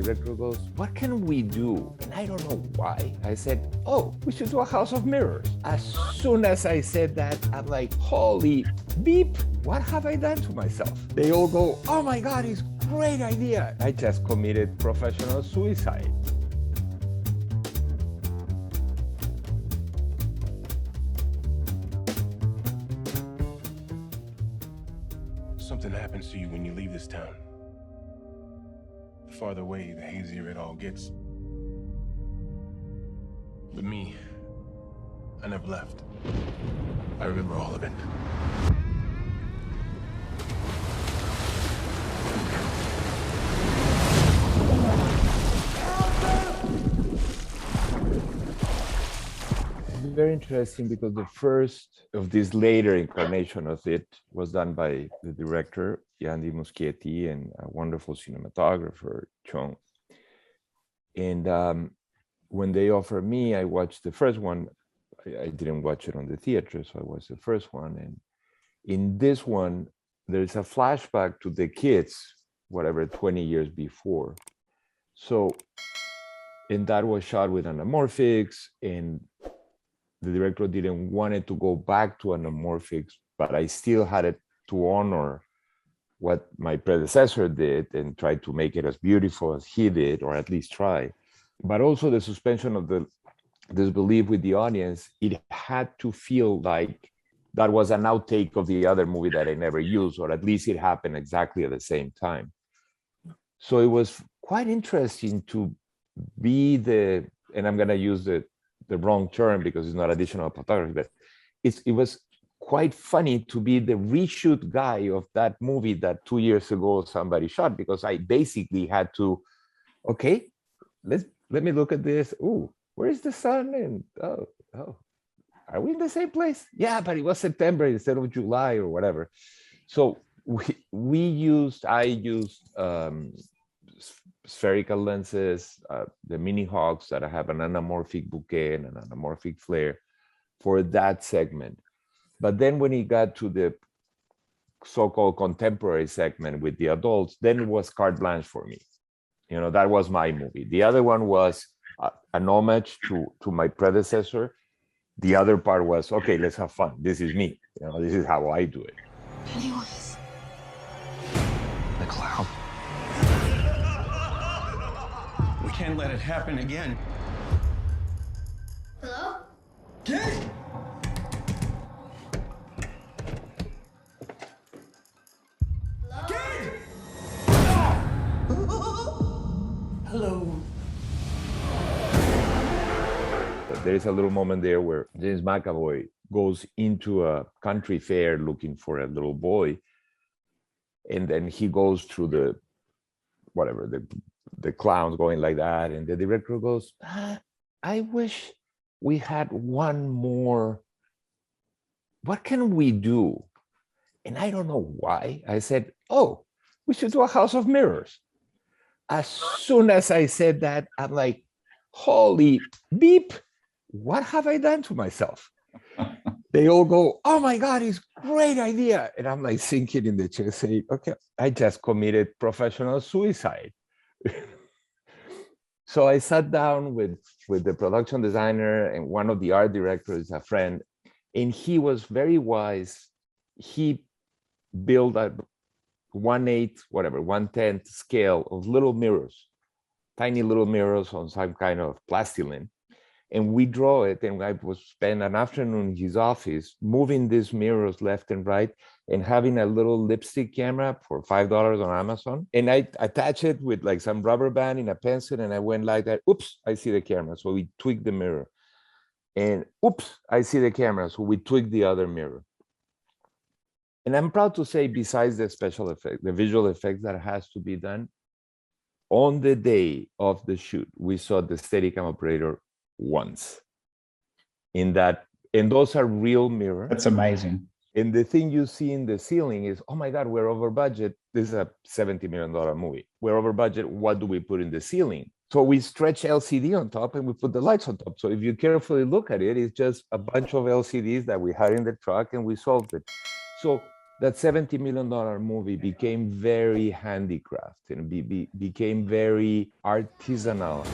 director goes, what can we do? And I don't know why. I said, oh, we should do a house of mirrors. As soon as I said that, I'm like, holy beep, what have I done to myself? They all go, oh my God, it's a great idea. I just committed professional suicide. Something happens to you when you leave this town. The farther away, the hazier it all gets. But me, I never left. I remember all of it. Very interesting because the first of this later incarnation of it was done by the director, Yandy Muschietti, and a wonderful cinematographer, Chong. And when they offered me, I watched the first one. I didn't watch it on the theater, so I watched the first one. And in this one, there's a flashback to the kids, whatever, 20 years before. So, and that was shot with anamorphics, and the director didn't want it to go back to anamorphics, but I still had it to honor what my predecessor did and try to make it as beautiful as he did, or at least try. But also the suspension of the disbelief with the audience, it had to feel like that was an outtake of the other movie that I never used, or at least it happened exactly at the same time. So it was quite interesting to be the, and I'm gonna use the wrong term because it's not additional photography, but it was quite funny to be the reshoot guy of that movie that 2 years ago somebody shot, because I basically had to, okay, let me look at this. Ooh, where is the sun? And oh, are we in the same place? Yeah, but it was September instead of July or whatever. So I used spherical lenses, the mini hogs that have an anamorphic bouquet and an anamorphic flare for that segment. But then when he got to the so-called contemporary segment with the adults, then it was carte blanche for me. You know, that was my movie. The other one was an homage to my predecessor. The other part was, okay, let's have fun. This is me. You know, this is how I do it. Pennywise. The clown. We can't let it happen again. Hello? Kid! Hello? Kid! Hello. There is a little moment there where James McAvoy goes into a country fair looking for a little boy, and then he goes through the clowns going like that, and the director goes, I wish we had one more. What can we do? And I don't know why. I said, oh, we should do a house of mirrors. As soon as I said that, I'm like, holy beep, what have I done to myself? They all go, oh my God, it's a great idea. And I'm like sinking in the chair saying, okay, I just committed professional suicide. So I sat down with the production designer, and one of the art directors, a friend, and he was very wise. He built a 1/10 scale of little mirrors, tiny little mirrors on some kind of plastilin. And we draw it, and I would spend an afternoon in his office moving these mirrors left and right, and having a little lipstick camera for $5 on Amazon. And I attach it with like some rubber band in a pencil, and I went like that. Oops, I see the camera. So we tweak the mirror. And oops, I see the camera. So we tweak the other mirror. And I'm proud to say, besides the special effect, the visual effects that has to be done, on the day of the shoot, we saw the Steadicam operator once. And those are real mirrors. That's amazing. And the thing you see in the ceiling is, oh my God, we're over budget. This is a $70 million movie. We're over budget. What do we put in the ceiling? So we stretch LCD on top and we put the lights on top. So if you carefully look at it, it's just a bunch of LCDs that we had in the truck and we solved it. So that $70 million movie became very handicraft and became very artisanal.